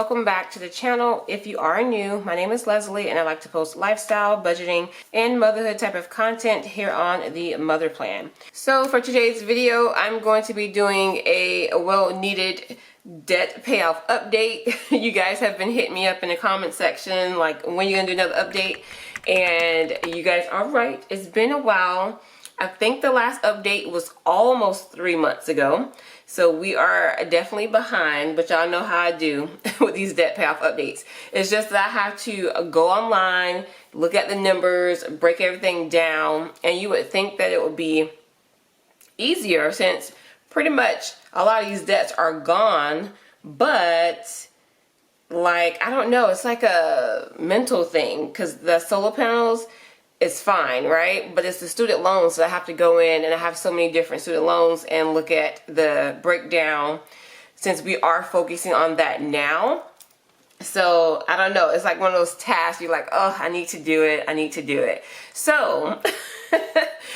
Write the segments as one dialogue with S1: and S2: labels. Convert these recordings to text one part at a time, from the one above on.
S1: welcome back to the channel. If you are new, my name is Leslie and I like to post lifestyle, budgeting, and motherhood type of content here on the Mother Plan. So for today's video, I'm going to be doing a well-needed debt payoff update. You guys have been hitting me up in the comment section like, when you gonna do another update? And you guys are right, it's been a while. I think the last update was almost 3 months ago. So we are definitely behind, but y'all know how I do with these debt payoff updates. It's just that I have to go online, look at the numbers, break everything down, and you would think that it would be easier since pretty much a lot of these debts are gone, but like, I don't know, it's like a mental thing because the solar panels, it's fine, right? But it's the student loans, so I have to go in and I have so many different student loans and look at the breakdown since we are focusing on that now. So I don't know, it's like one of those tasks you're like, oh, I need to do it, I need to do it. So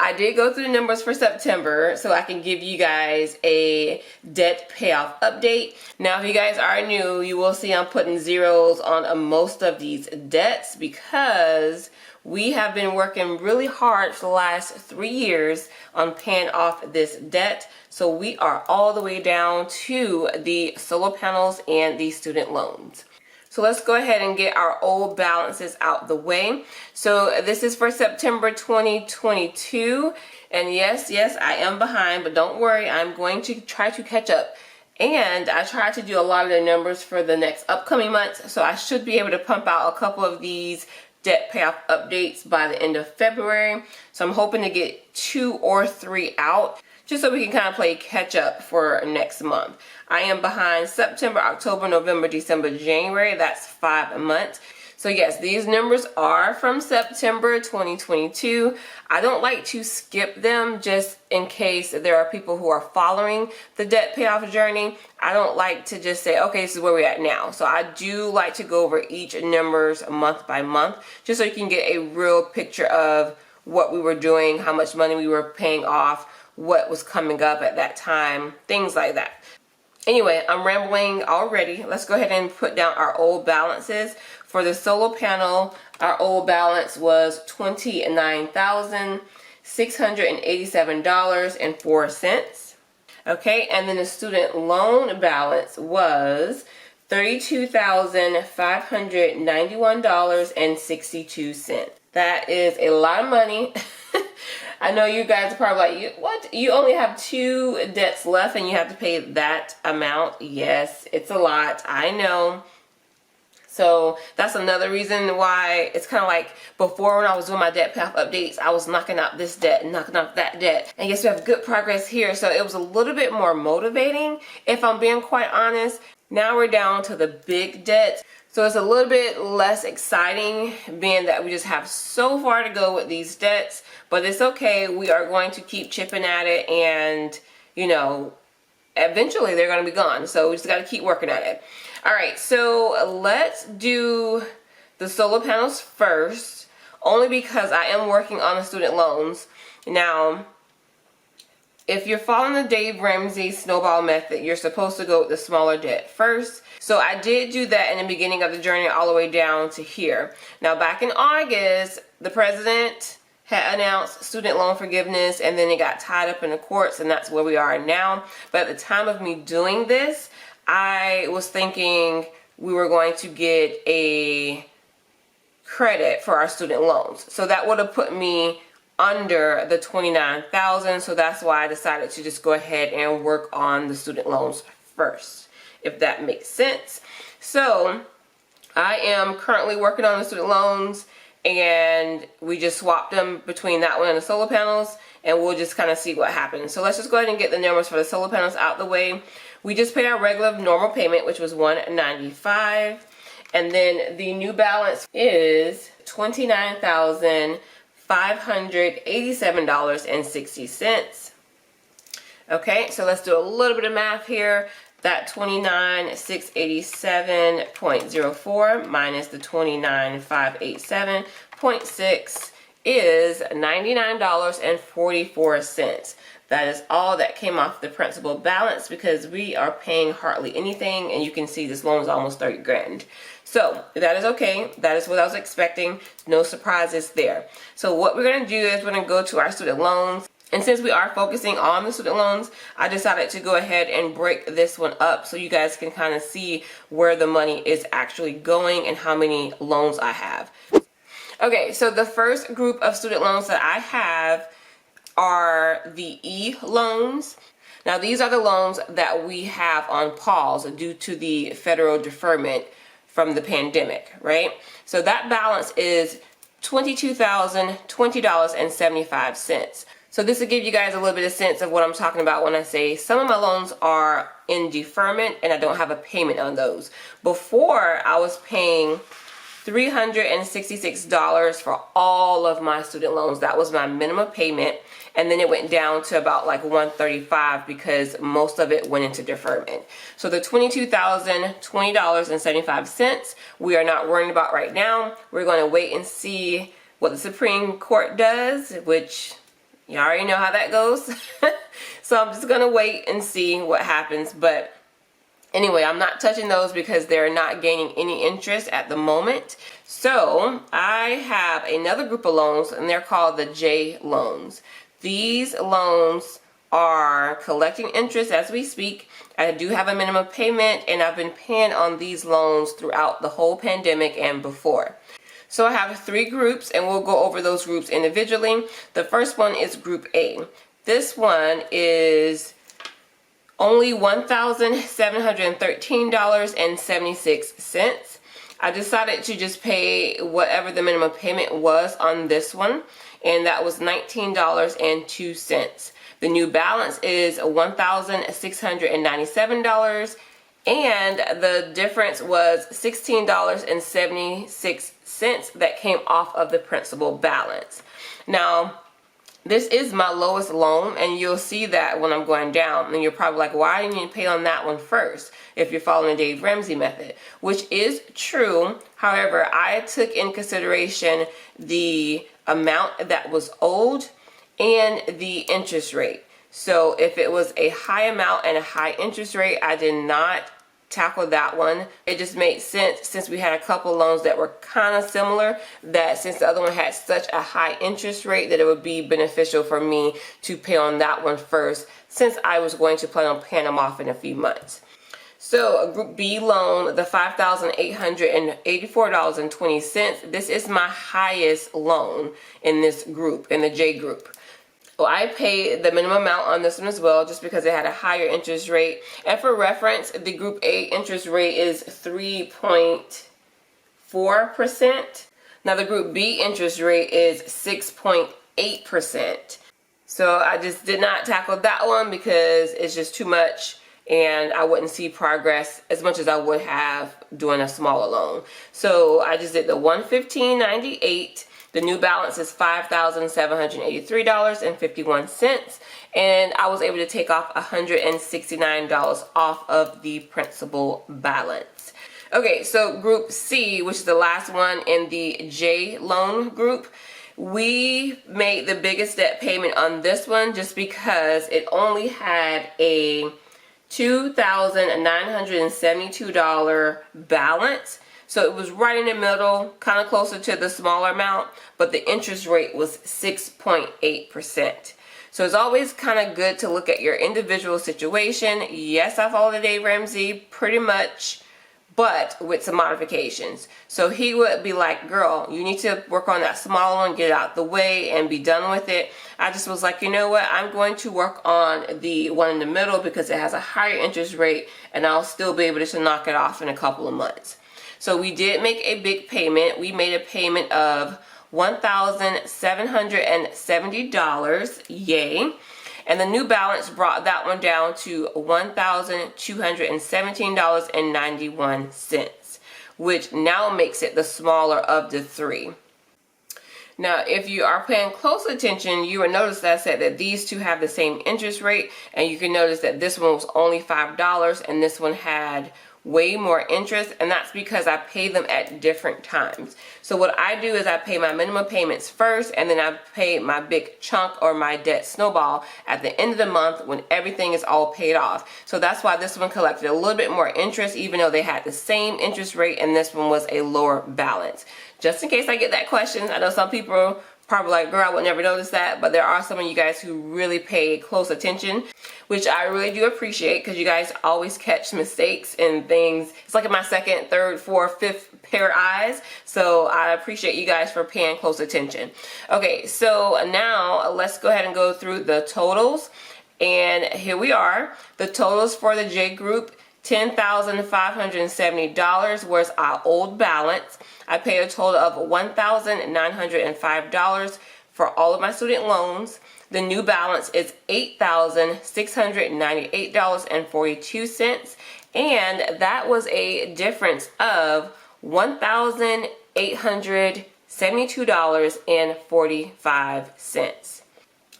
S1: I did go through the numbers for September so I can give you guys a debt payoff update. Now if you guys are new, you will see I'm putting zeros on most of these debts because we have been working really hard for the last 3 years on paying off this debt. So we are all the way down to the solar panels and the student loans. So let's go ahead and get our old balances out the way. So this is for September 2022. And yes, I am behind, but don't worry, I'm going to try to catch up. And I tried to do a lot of the numbers for the next upcoming months. So I should be able to pump out a couple of these debt payoff updates by the end of February. So I'm hoping to get 2 or 3 out just so we can kind of play catch up for next month. I am behind September, October, November, December, January. That's 5 months. So yes, these numbers are from September 2022. I don't like to skip them just in case there are people who are following the debt payoff journey. I don't like to just say, okay, this is where we're at now. So I do like to go over each numbers month by month just so you can get a real picture of what we were doing, how much money we were paying off, what was coming up at that time, things like that. Anyway, I'm rambling already. Let's go ahead and put down our old balances. For the solar panel, our old balance was $29,687.04. Okay, and then the student loan balance was $32,591.62. That is a lot of money. I know you guys are probably like, what? You only have 2 debts left and you have to pay that amount? Yes, it's a lot. I know. So that's another reason why it's kind of like before when I was doing my debt payoff updates, I was knocking out this debt and knocking out that debt. And yes, we have good progress here. So it was a little bit more motivating, if I'm being quite honest. Now we're down to the big debt. So it's a little bit less exciting being that we just have so far to go with these debts. But it's okay. We are going to keep chipping at it and, you know, eventually they're going to be gone. So we just got to keep working at it. All right, so let's do the solar panels first, only because I am working on the student loans. Now, if you're following the Dave Ramsey Snowball method, you're supposed to go with the smaller debt first. So I did do that in the beginning of the journey all the way down to here. Now, back in August, the president had announced student loan forgiveness and then it got tied up in the courts, and that's where we are now. But at the time of me doing this, I was thinking we were going to get a credit for our student loans. So that would have put me under the $29,000. So that's why I decided to just go ahead and work on the student loans first, if that makes sense. So I am currently working on the student loans, and we just swapped them between that one and the solar panels, and we'll just kind of see what happens. So let's just go ahead and get the numbers for the solar panels out the way. We just paid our regular normal payment, which was $195, and then the new balance is $29,587.60. Okay, so let's do a little bit of math here. That 29,687.04 minus the 29,587.6 is $99.44. That is all that came off the principal balance because we are paying hardly anything, and you can see this loan is almost 30 grand. So that is okay. That is what I was expecting. No surprises there. So what we're going to do is we're going to go to our student loans. And since we are focusing on the student loans, I decided to go ahead and break this one up so you guys can kind of see where the money is actually going and how many loans I have. Okay, so the first group of student loans that I have are the E loans. Now these are the loans that we have on pause due to the federal deferment from the pandemic, right? So that balance is $22,020.75. So this will give you guys a little bit of sense of what I'm talking about when I say some of my loans are in deferment and I don't have a payment on those. Before, I was paying $366 for all of my student loans. That was my minimum payment, and then it went down to about like $135 because most of it went into deferment. So the $22,020.75 we are not worrying about right now. We're going to wait and see what the Supreme Court does, which you already know how that goes. So I'm just going to wait and see what happens. But anyway, I'm not touching those because they're not gaining any interest at the moment. So I have another group of loans, and they're called the J loans. These loans are collecting interest as we speak. I do have a minimum payment, and I've been paying on these loans throughout the whole pandemic and before. So I have three groups, and we'll go over those groups individually. The first one is Group A. This one is only $1,713.76. I decided to just pay whatever the minimum payment was on this one, and that was $19.02. The new balance is $1,697, and the difference was $16.76 that came off of the principal balance. Now, this is my lowest loan, and you'll see that when I'm going down. And you're probably like, why didn't you pay on that one first if you're following the Dave Ramsey method? Which is true. However, I took in consideration the amount that was owed and the interest rate. So if it was a high amount and a high interest rate, I did not tackle that one. It just made sense since we had a couple loans that were kind of similar, that since the other one had such a high interest rate, that it would be beneficial for me to pay on that one first, since I was going to plan on paying them off in a few months. So a Group B loan, the $5,884.20, this is my highest loan in this group, in the J group. Well, I paid the minimum amount on this one as well, just because it had a higher interest rate. And for reference, the Group A interest rate is 3.4%. Now the Group B interest rate is 6.8%. So I just did not tackle that one because it's just too much, and I wouldn't see progress as much as I would have doing a smaller loan. So I just did the $115.98. The new balance is $5,783.51, and I was able to take off $169 off of the principal balance. Okay, so Group C, which is the last one in the J loan group, we made the biggest debt payment on this one just because it only had a $2,972 balance. So it was right in the middle, kind of closer to the smaller amount, but the interest rate was 6.8%. So it's always kind of good to look at your individual situation. Yes, I follow the Dave Ramsey pretty much, but with some modifications. So he would be like, girl, you need to work on that small one, get it out the way, and be done with it. I just was like, you know what? I'm going to work on the one in the middle because it has a higher interest rate, and I'll still be able to knock it off in a couple of months. So we did make a big payment. We made a payment of $1,770, yay. And the new balance brought that one down to $1,217.91, which now makes it the smaller of the three. Now, if you are paying close attention, you will notice that I said that these two have the same interest rate, and you can notice that this one was only $5 and this one had way more interest, and that's because I pay them at different times. So what I do is I pay my minimum payments first, and then I pay my big chunk or my debt snowball at the end of the month when everything is all paid off. So that's why this one collected a little bit more interest, even though they had the same interest rate, and this one was a lower balance. Just in case I get that question, I know some people probably like, girl, I would never notice that, but there are some of you guys who really pay close attention, which I really do appreciate, because you guys always catch mistakes and things. It's like in my second, third, fourth, fifth pair of eyes, so I appreciate you guys for paying close attention. Okay, so now let's go ahead and go through the totals, and here we are. The totals for the J group: $10,570 was our old balance. I paid a total of $1,905 for all of my student loans. The new balance is $8,698.42, and that was a difference of $1,872.45.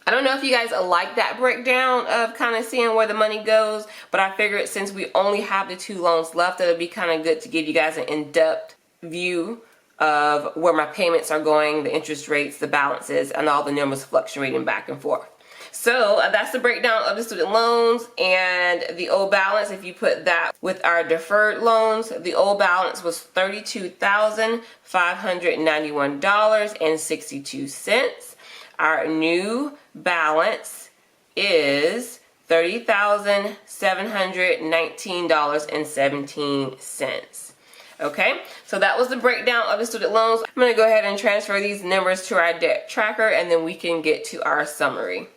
S1: I don't know if you guys like that breakdown of kind of seeing where the money goes, but I figured since we only have the 2 loans left, it would be kind of good to give you guys an in-depth view of where my payments are going, the interest rates, the balances, and all the numbers fluctuating back and forth. So that's the breakdown of the student loans. And the old balance, if you put that with our deferred loans, the old balance was $32,591.62. Our new balance is $30,719.17. Okay, so that was the breakdown of the student loans. I'm going to go ahead and transfer these numbers to our debt tracker, and then we can get to our summary.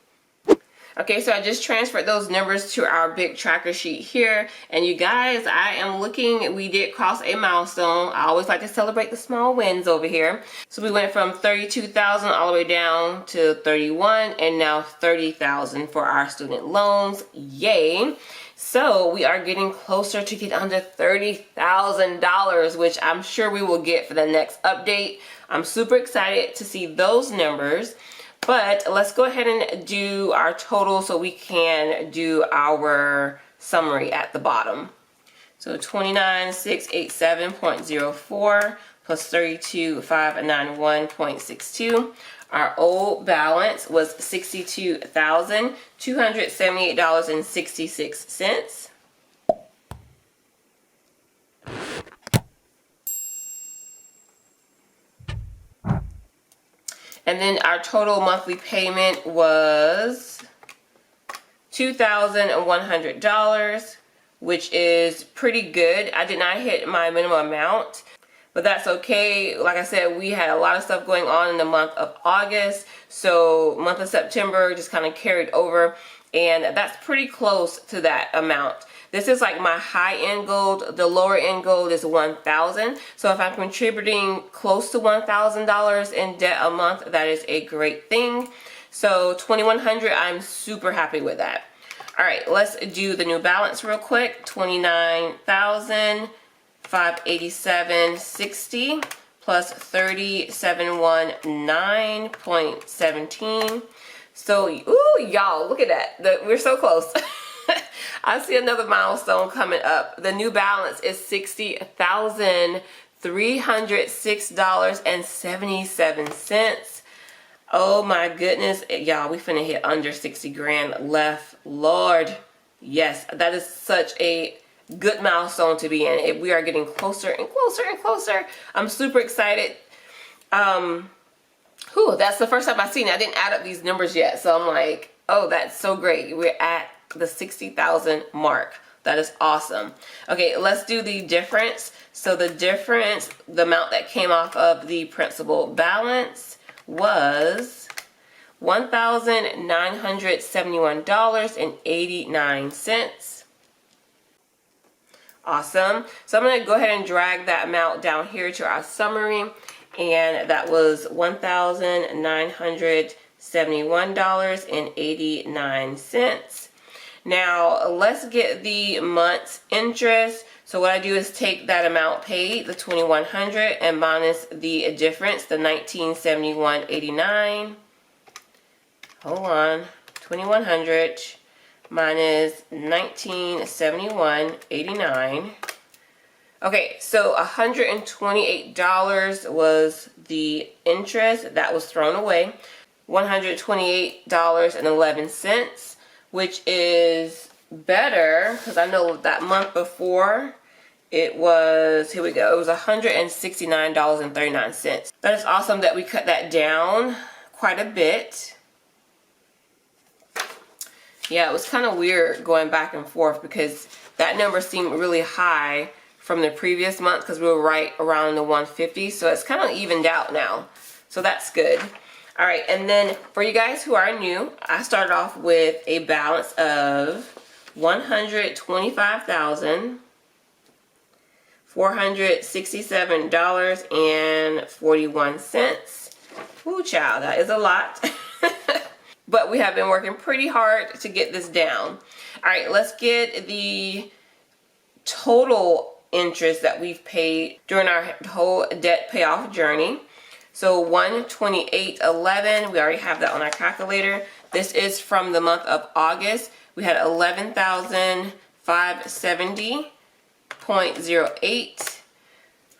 S1: Okay, so I just transferred those numbers to our big tracker sheet here. And you guys, I am looking, we did cross a milestone. I always like to celebrate the small wins over here. So we went from 32,000 all the way down to 31, and now 30,000 for our student loans. Yay. So we are getting closer to get under $30,000, which I'm sure we will get for the next update. I'm super excited to see those numbers. But let's go ahead and do our total so we can do our summary at the bottom. So 29,687.04 plus 32,591.62. Our old balance was $62,278.66. And then our total monthly payment was $2,100, which is pretty good. I did not hit my minimum amount, but that's okay. Like I said, we had a lot of stuff going on in the month of August, so month of September just kind of carried over, and that's pretty close to that amount. This is like my high-end goal. The lower-end goal is $1,000. So if I'm contributing close to $1,000 in debt a month, that is a great thing. So $2,100, I'm super happy with that. All right, let's do the new balance real quick. $29,587.60 plus $3,719.17. So, ooh, y'all, look at that. We're so close. I see another milestone coming up. The new balance is $60,306.77. Oh my goodness, y'all, we finna hit under 60 grand left. Lord, yes, that is such a good milestone to be in. We are getting closer and closer and closer. I'm super excited. That's the first time I've seen it. I didn't add up these numbers yet, so I'm like, oh, that's so great. We're at the 60,000 mark. That is awesome. Okay, let's do the difference. So the difference, the amount that came off of the principal balance was $1,971.89. Awesome. So I'm going to go ahead and drag that amount down here to our summary, and that was $1,971.89. Now let's get the month's interest. So what I do is take that amount paid, the $2,100, and minus the difference, the $1,971.89. Hold on, $2,100 minus $1,971.89. Okay, so $128 was the interest that was thrown away. $128.11, which is better because I know that month before it was, here we go, it was $169.39. That is awesome that we cut that down quite a bit. Yeah, it was kind of weird going back and forth because that number seemed really high from the previous month because we were right around the 150, so it's kind of evened out now, so that's good. All right, and then for you guys who are new, I started off with a balance of $125,467.41. Ooh, child, that is a lot. But we have been working pretty hard to get this down. All right, let's get the total interest that we've paid during our whole debt payoff journey. So $128.11, we already have that on our calculator. This is from the month of August. We had $11,570.08.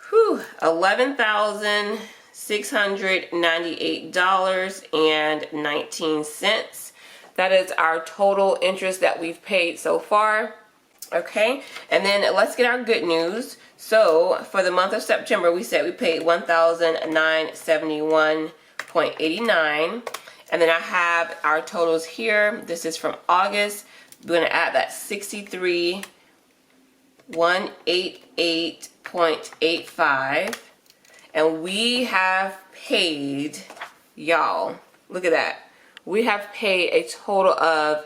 S1: Whew, $11,698.19. That is our total interest that we've paid so far. Okay, and then let's get our good news. So for the month of September, we said we paid $1,971.89, and then I have our totals here. This is from August. We're going to add that $63,188.85, and we have paid, y'all, look at that. We have paid a total of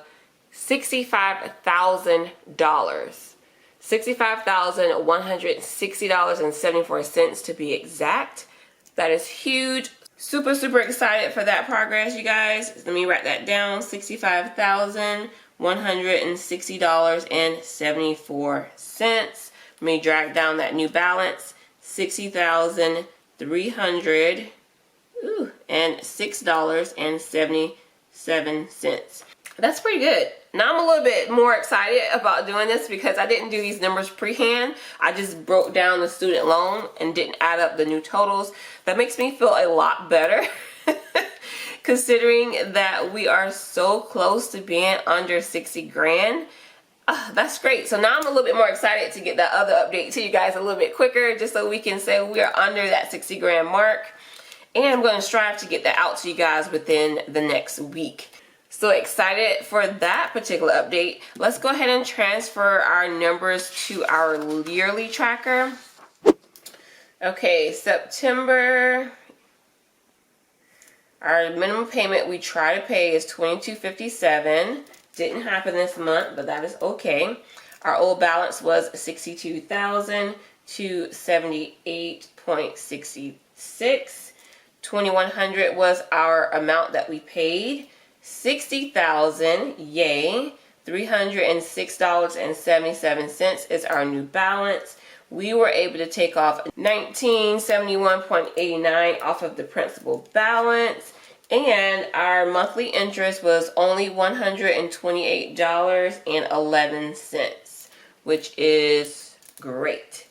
S1: $65,000. $65,160.74 to be exact. That is huge. Super, super excited for that progress, you guys. Let me write that down. $65,160.74. Let me drag down that new balance. $60,306.77. That's pretty good. Now I'm a little bit more excited about doing this because I didn't do these numbers pre-hand. I just broke down the student loan and didn't add up the new totals. That makes me feel a lot better considering that we are so close to being under 60 grand. That's great. So now I'm a little bit more excited to get that other update to you guys a little bit quicker, just so we can say we are under that 60 grand mark. And I'm going to strive to get that out to you guys within the next week. So excited for that particular update. Let's go ahead and transfer our numbers to our yearly tracker. Okay, September, our minimum payment we try to pay is $22.57. Didn't happen this month, but that is okay. Our old balance was $62,278.66. $2,100 was our amount that we paid. $60,000, yay. $306.77 is our new balance. We were able to take off $1971.89 off of the principal balance, and our monthly interest was only $128.11, which is great.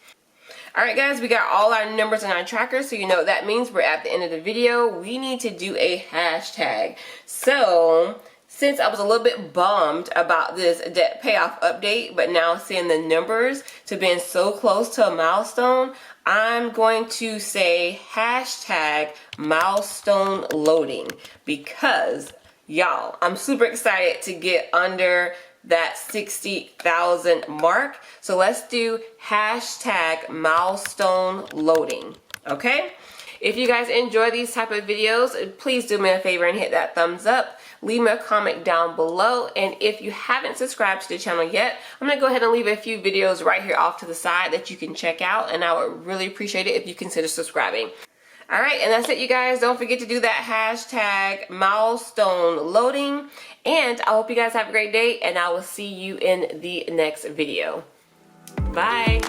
S1: Alright guys, we got all our numbers in our tracker, so you know what that means. We're at the end of the video. We need to do a hashtag. So, since I was a little bit bummed about this debt payoff update, but now seeing the numbers to being so close to a milestone, I'm going to say hashtag milestone loading, because y'all, I'm super excited to get under that 60,000 mark. So let's do hashtag milestone loading. Okay, if you guys enjoy these type of videos, please do me a favor and hit that thumbs up. Leave me a comment down below, and if you haven't subscribed to the channel yet, I'm gonna go ahead and leave a few videos right here off to the side that you can check out, and I would really appreciate it if you consider subscribing. Alright, and that's it, you guys. Don't forget to do that hashtag milestone loading. And I hope you guys have a great day, and I will see you in the next video. Bye.